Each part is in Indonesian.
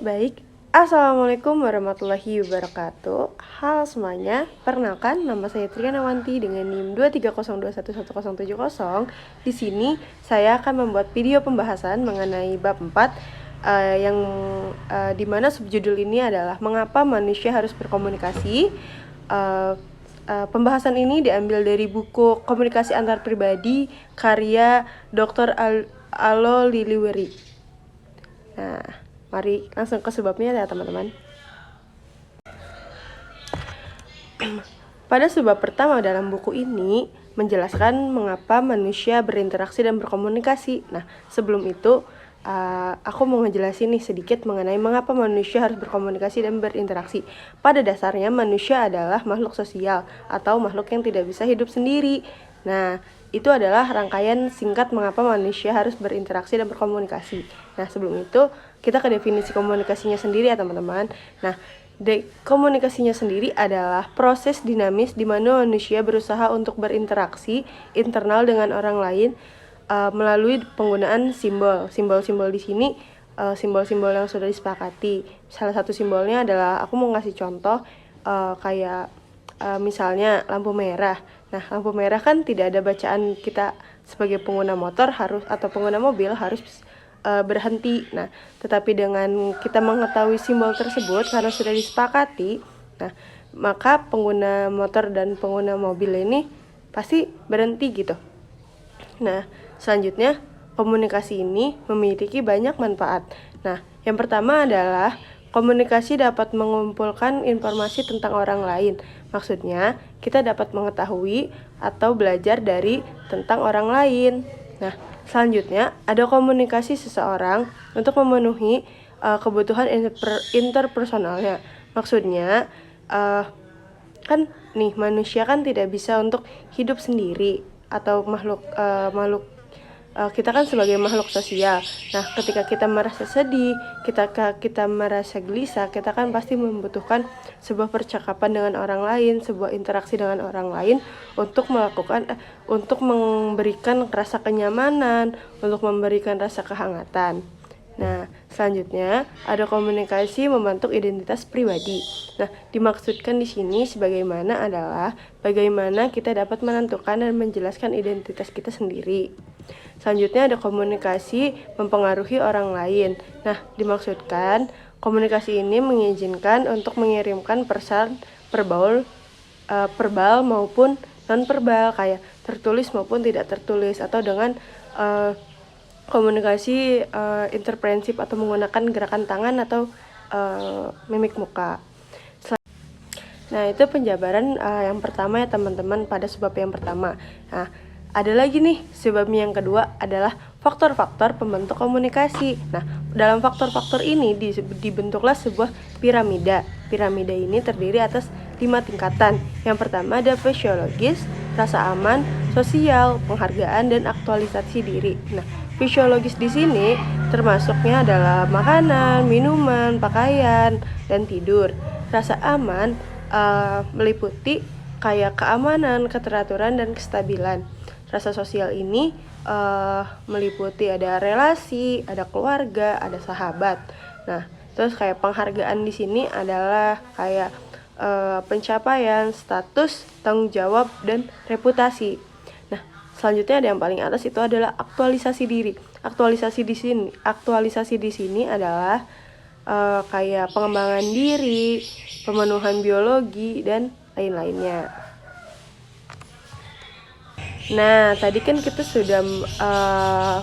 Baik, Assalamualaikum warahmatullahi wabarakatuh. Halo semuanya, perkenalkan nama saya Triana Wanti dengan NIM 230211170. Di sini saya akan membuat video pembahasan mengenai bab 4 yang dimana subjudul ini adalah mengapa manusia harus berkomunikasi. Pembahasan ini diambil dari buku Komunikasi Antar Pribadi karya Dr. Alo Liliweri. Nah, mari langsung ke sebabnya ya teman-teman. Pada sebab pertama dalam buku ini menjelaskan mengapa manusia berinteraksi dan berkomunikasi. Nah, sebelum itu aku mau ngejelasin nih sedikit mengenai mengapa manusia harus berkomunikasi dan berinteraksi. Pada dasarnya manusia adalah makhluk sosial atau makhluk yang tidak bisa hidup sendiri. Nah, itu adalah rangkaian singkat mengapa manusia harus berinteraksi dan berkomunikasi. Nah, sebelum itu kita ke definisi komunikasinya sendiri ya teman-teman. Nah, komunikasinya sendiri adalah proses dinamis di mana manusia berusaha untuk berinteraksi internal dengan orang lain melalui penggunaan simbol. Simbol-simbol di sini simbol-simbol yang sudah disepakati. Salah satu simbolnya adalah aku mau ngasih contoh kayak misalnya lampu merah. Nah, lampu merah kan tidak ada bacaan kita sebagai pengguna motor harus atau pengguna mobil harus berhenti. Nah, tetapi dengan kita mengetahui simbol tersebut karena sudah disepakati, nah, maka pengguna motor dan pengguna mobil ini pasti berhenti gitu. Nah, selanjutnya komunikasi ini memiliki banyak manfaat. Nah, yang pertama adalah komunikasi dapat mengumpulkan informasi tentang orang lain. Maksudnya, kita dapat mengetahui atau belajar dari tentang orang lain. Nah, selanjutnya ada komunikasi seseorang untuk memenuhi kebutuhan interpersonalnya. Maksudnya, kan nih manusia kan tidak bisa untuk hidup sendiri atau makhluk kita kan sebagai makhluk sosial. Nah, ketika kita merasa sedih, kita merasa gelisah, kita kan pasti membutuhkan sebuah percakapan dengan orang lain, sebuah interaksi dengan orang lain untuk memberikan rasa kenyamanan, untuk memberikan rasa kehangatan. Nah, selanjutnya ada komunikasi membentuk identitas pribadi. Nah, dimaksudkan di sini sebagaimana adalah bagaimana kita dapat menentukan dan menjelaskan identitas kita sendiri. Selanjutnya ada komunikasi mempengaruhi orang lain. Nah, dimaksudkan komunikasi ini mengizinkan untuk mengirimkan pesan verbal maupun non-verbal kayak tertulis maupun tidak tertulis atau dengan komunikasi interprensif atau menggunakan gerakan tangan atau mimik muka. Nah, itu penjabaran yang pertama ya teman-teman pada sebab yang pertama. Nah, ada lagi nih, sebabnya yang kedua adalah faktor-faktor pembentuk komunikasi. Nah, dalam faktor-faktor ini dibentuklah sebuah piramida. Piramida ini terdiri atas 5 tingkatan. Yang pertama ada fisiologis, rasa aman, sosial, penghargaan, dan aktualisasi diri. Nah, fisiologis di sini termasuknya adalah makanan, minuman, pakaian, dan tidur. Rasa aman meliputi kayak keamanan, keteraturan, dan kestabilan. Rasa sosial ini meliputi ada relasi, ada keluarga, ada sahabat. Nah, terus kayak penghargaan di sini adalah kayak pencapaian, status, tanggung jawab, dan reputasi. Nah, selanjutnya ada yang paling atas itu adalah aktualisasi diri. Aktualisasi di sini adalah kayak pengembangan diri, pemenuhan biologi, dan lain-lainnya. Nah, tadi kan kita sudah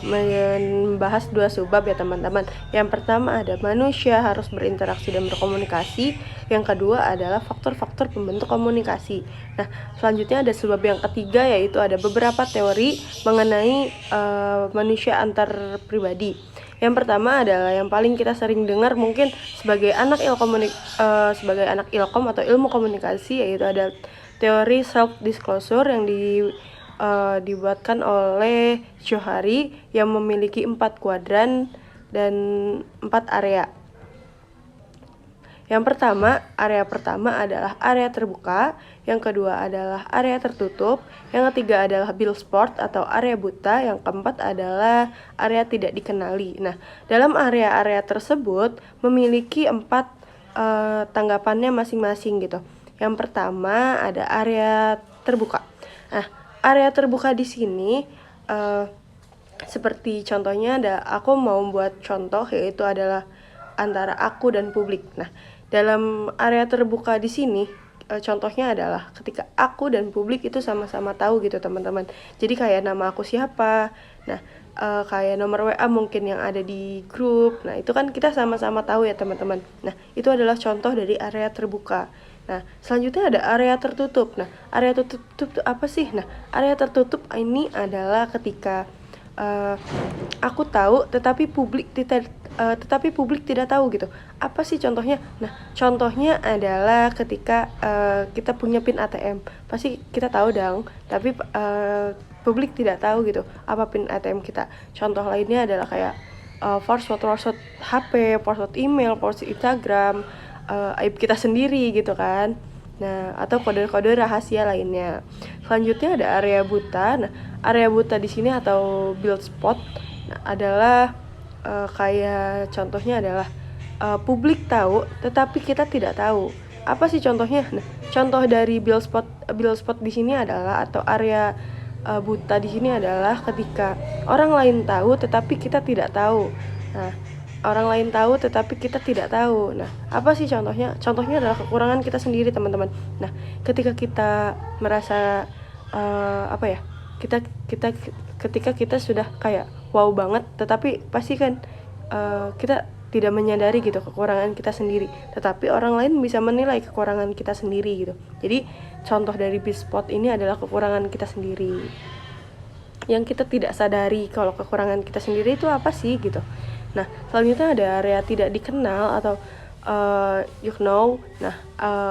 membahas 2 subbab ya teman-teman. Yang pertama ada manusia harus berinteraksi dan berkomunikasi. Yang kedua adalah faktor-faktor pembentuk komunikasi. Nah, selanjutnya ada subbab yang ketiga yaitu ada beberapa teori mengenai manusia antar pribadi. Yang pertama adalah yang paling kita sering dengar mungkin sebagai anak ilkom atau ilmu komunikasi, yaitu ada teori self disclosure yang dibuatkan oleh Johari yang memiliki 4 kuadran dan 4 area. Yang pertama, area pertama adalah area terbuka, yang kedua adalah area tertutup, yang ketiga adalah bil sport atau area buta, yang keempat adalah area tidak dikenali. Nah, dalam area-area tersebut memiliki 4 tanggapannya masing-masing gitu. Yang pertama ada area terbuka. Nah, area terbuka di sini seperti contohnya aku mau buat contoh, yaitu adalah antara aku dan publik. Nah, dalam area terbuka di sini contohnya adalah ketika aku dan publik itu sama-sama tahu gitu teman-teman. Jadi kayak nama aku siapa. Nah, kayak nomor WA mungkin yang ada di grup. Nah, itu kan kita sama-sama tahu ya teman-teman. Nah, itu adalah contoh dari area terbuka. Nah, selanjutnya ada area tertutup. Nah, area tertutup itu apa sih? Nah, area tertutup ini adalah ketika aku tahu tetapi publik tidak tahu gitu. Apa sih contohnya? Nah, contohnya adalah ketika kita punya PIN ATM. Pasti kita tahu dong, tapi publik tidak tahu gitu apa PIN ATM kita. Contoh lainnya adalah kayak password HP, password email, password Instagram, aib kita sendiri gitu kan. Nah, atau kode-kode rahasia lainnya. Selanjutnya ada area buta. Nah, area buta di sini atau build spot adalah kayak contohnya adalah publik tahu tetapi kita tidak tahu. Apa sih contohnya? Nah, contoh dari build spot di sini adalah atau area buta di sini adalah ketika orang lain tahu tetapi kita tidak tahu. Nah, orang lain tahu tetapi kita tidak tahu. Nah, apa sih contohnya? Contohnya adalah kekurangan kita sendiri, teman-teman. Nah, ketika kita merasa apa ya? Ketika kita sudah kayak wow banget, tetapi pasti kan kita tidak menyadari gitu kekurangan kita sendiri. Tetapi orang lain bisa menilai kekurangan kita sendiri gitu. Jadi, contoh dari B-spot ini adalah kekurangan kita sendiri. Yang kita tidak sadari kalau kekurangan kita sendiri itu apa sih gitu. Nah, selanjutnya ada area tidak dikenal atau you know. Nah,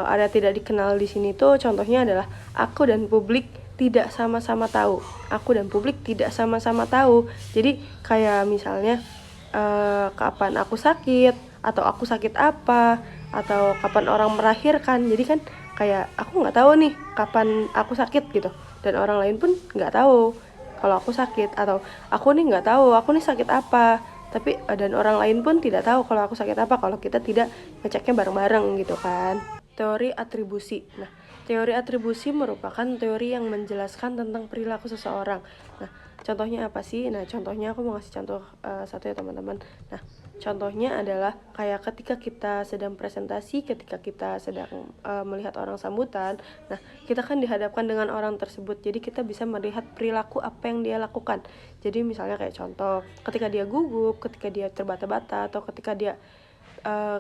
area tidak dikenal di sini tuh contohnya adalah aku dan publik tidak sama-sama tahu. Aku dan publik tidak sama-sama tahu. Jadi kayak misalnya kapan aku sakit, atau aku sakit apa, atau kapan orang melahirkan. Jadi kan kayak aku nggak tahu nih kapan aku sakit gitu, dan orang lain pun nggak tahu kalau aku sakit, atau aku nih nggak tahu aku nih sakit apa, tapi dan orang lain pun tidak tahu kalau aku sakit apa kalau kita tidak ngeceknya bareng-bareng gitu kan. Teori atribusi. Nah, teori atribusi merupakan teori yang menjelaskan tentang perilaku seseorang. Nah, contohnya apa sih? Nah, contohnya aku mau ngasih contoh satu ya teman-teman. Nah, contohnya adalah kayak ketika kita sedang presentasi, ketika kita sedang melihat orang sambutan. Nah, kita kan dihadapkan dengan orang tersebut. Jadi kita bisa melihat perilaku apa yang dia lakukan. Jadi misalnya kayak contoh, ketika dia gugup, ketika dia terbata-bata, atau ketika dia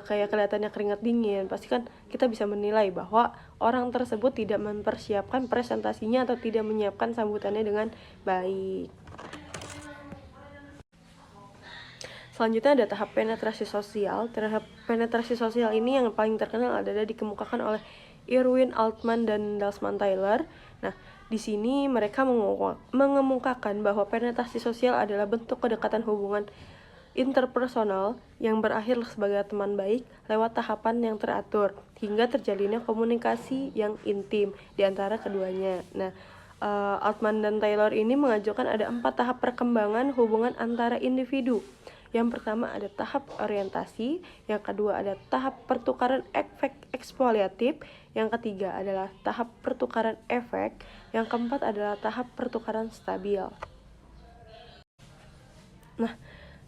kayak kelihatannya keringat dingin, pasti kan kita bisa menilai bahwa orang tersebut tidak mempersiapkan presentasinya atau tidak menyiapkan sambutannya dengan baik. Selanjutnya ada tahap penetrasi sosial. Tahap penetrasi sosial ini yang paling terkenal adalah dikemukakan oleh Irwin Altman dan Dalsman Tyler. Nah, di sini mereka mengemukakan bahwa penetrasi sosial adalah bentuk kedekatan hubungan interpersonal yang berakhir sebagai teman baik lewat tahapan yang teratur hingga terjalinnya komunikasi yang intim di antara keduanya. Nah, Altman dan Taylor ini mengajukan ada 4 tahap perkembangan hubungan antara individu. Yang pertama ada tahap orientasi, yang kedua ada tahap pertukaran efek eksfoliatif, yang ketiga adalah tahap pertukaran efek, yang keempat adalah tahap pertukaran stabil. Nah,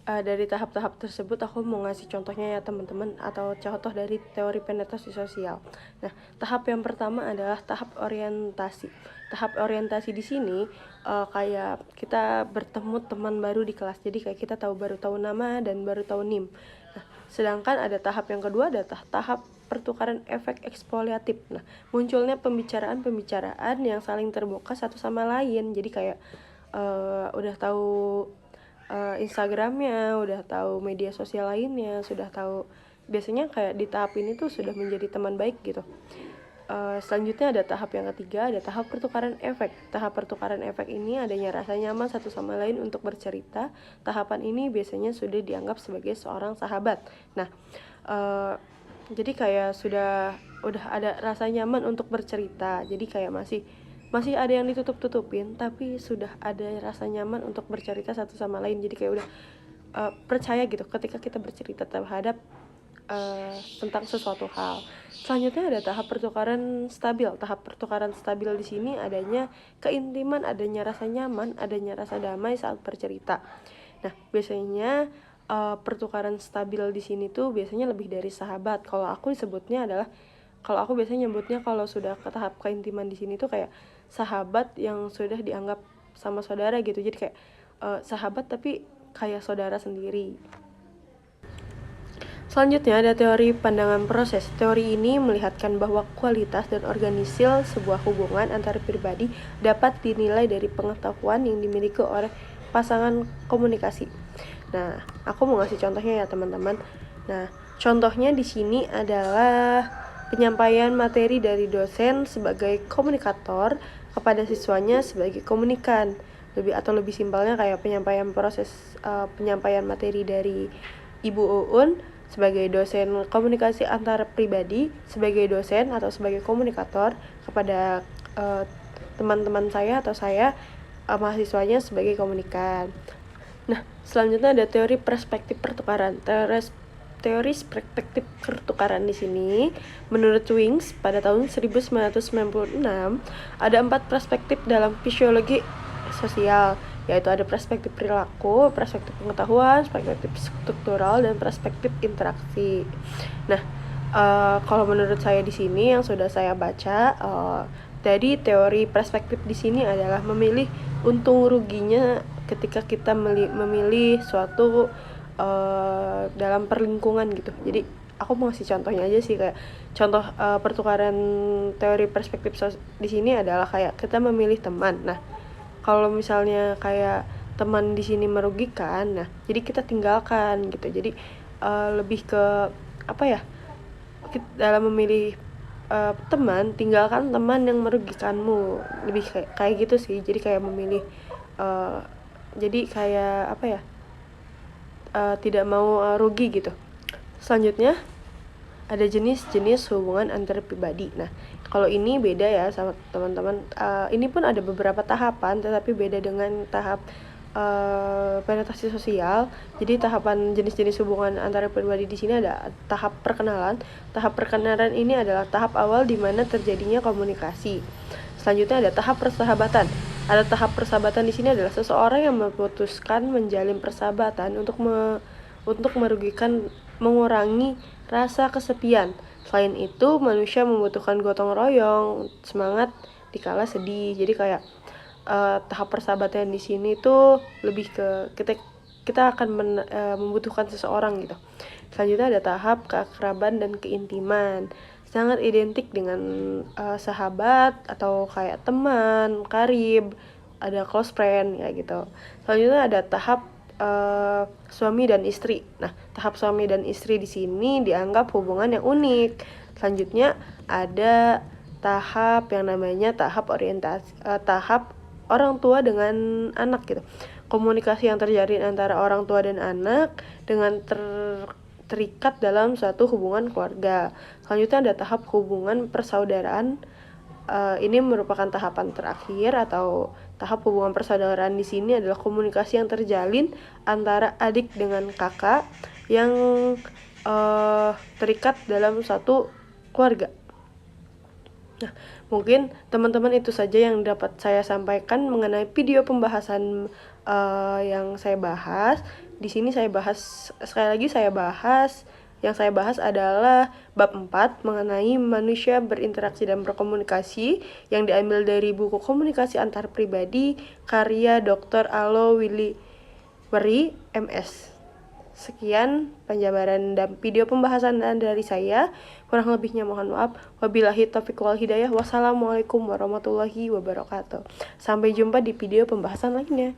dari tahap-tahap tersebut aku mau ngasih contohnya ya teman-teman, atau contoh dari teori penetrasi sosial. Nah, tahap yang pertama adalah tahap orientasi. Tahap orientasi di sini kayak kita bertemu teman baru di kelas. Jadi kayak kita baru tahu nama dan baru tahu NIM. Nah, sedangkan ada tahap yang kedua, ada tahap pertukaran efek eksfoliatif. Nah, munculnya pembicaraan yang saling terbuka satu sama lain. Jadi kayak udah tahu Instagramnya, udah tahu media sosial lainnya, sudah tahu, biasanya kayak di tahap ini tuh sudah menjadi teman baik gitu. Selanjutnya ada tahap yang ketiga, ada tahap pertukaran efek. Tahap pertukaran efek ini adanya rasa nyaman satu sama lain untuk bercerita. Tahapan ini biasanya sudah dianggap sebagai seorang sahabat. Nah, Jadi kayak udah ada rasa nyaman untuk bercerita. Jadi kayak masih ada yang ditutup-tutupin, tapi sudah ada rasa nyaman untuk bercerita satu sama lain. Jadi kayak udah percaya gitu ketika kita bercerita terhadap tentang sesuatu hal. Selanjutnya ada tahap pertukaran stabil. Tahap pertukaran stabil di sini adanya keintiman, adanya rasa nyaman, adanya rasa damai saat bercerita. Nah, biasanya pertukaran stabil di sini tuh biasanya lebih dari sahabat. Kalau aku biasanya nyebutnya kalau sudah ke tahap keintiman di sini tuh kayak sahabat yang sudah dianggap sama saudara gitu. Jadi kayak sahabat tapi kayak saudara sendiri. Selanjutnya ada teori pandangan proses. Teori ini melihatkan bahwa kualitas dan organisasi sebuah hubungan antar pribadi dapat dinilai dari pengetahuan yang dimiliki oleh pasangan komunikasi. Nah, aku mau ngasih contohnya ya teman-teman. Nah, contohnya di sini adalah penyampaian materi dari dosen sebagai komunikator kepada siswanya sebagai komunikan. Lebih simpelnya kayak penyampaian materi dari Ibu Uun sebagai dosen komunikasi antar pribadi, sebagai dosen atau sebagai komunikator kepada teman-teman saya atau saya mahasiswanya sebagai komunikan. Nah, selanjutnya ada teori perspektif pertukaran. Teori perspektif pertukaran di sini, menurut Wings pada tahun 1996, ada 4 perspektif dalam fisiologi sosial, yaitu ada perspektif perilaku, perspektif pengetahuan, perspektif struktural, dan perspektif interaksi. Nah, kalau menurut saya di sini yang sudah saya baca, jadi teori perspektif di sini adalah memilih untung ruginya ketika kita memilih suatu dalam perlingkungan gitu. Jadi aku mau kasih contohnya aja sih, kayak contoh pertukaran teori perspektif di sini adalah kayak kita memilih teman. Nah, kalau misalnya kayak teman di sini merugikan, nah jadi kita tinggalkan gitu. Jadi lebih ke apa ya? Dalam memilih teman, tinggalkan teman yang merugikanmu. Lebih kayak gitu sih. Jadi kayak memilih jadi kayak apa ya? Tidak mau rugi gitu. Selanjutnya ada jenis-jenis hubungan antar pribadi. Nah, kalau ini beda ya sama teman-teman. Ini pun ada beberapa tahapan, tetapi beda dengan tahap penetrasi sosial. Jadi tahapan jenis-jenis hubungan antara pribadi di sini ada tahap perkenalan. Tahap perkenalan ini adalah tahap awal di mana terjadinya komunikasi. Selanjutnya ada tahap persahabatan. Ada tahap persahabatan di sini adalah seseorang yang memutuskan menjalin persahabatan untuk mengurangi rasa kesepian. Selain itu, manusia membutuhkan gotong royong, semangat dikala sedih. Jadi kayak tahap persahabatan di sini tuh lebih ke kita akan membutuhkan seseorang gitu. Selanjutnya ada tahap keakraban dan keintiman. Sangat identik dengan sahabat atau kayak teman, karib, ada close friend kayak gitu. Selanjutnya ada tahap suami dan istri. Nah, tahap suami dan istri di sini dianggap hubungan yang unik. Selanjutnya ada tahap yang namanya tahap tahap orang tua dengan anak gitu. Komunikasi yang terjalin antara orang tua dan anak dengan terikat dalam suatu hubungan keluarga. Selanjutnya ada tahap hubungan persaudaraan. Ini merupakan tahapan terakhir atau tahap hubungan persaudaraan di sini adalah komunikasi yang terjalin antara adik dengan kakak yang terikat dalam satu keluarga. Nah, mungkin teman-teman itu saja yang dapat saya sampaikan mengenai video pembahasan yang saya bahas. Di sini yang saya bahas adalah bab 4 mengenai manusia berinteraksi dan berkomunikasi yang diambil dari buku Komunikasi Antar Pribadi karya Dr. Alo Wili MS. Sekian penjabaran dan video pembahasan dari saya. Kurang lebihnya mohon maaf. Wabillahi taufiq wal hidayah. Wassalamualaikum warahmatullahi wabarakatuh. Sampai jumpa di video pembahasan lainnya.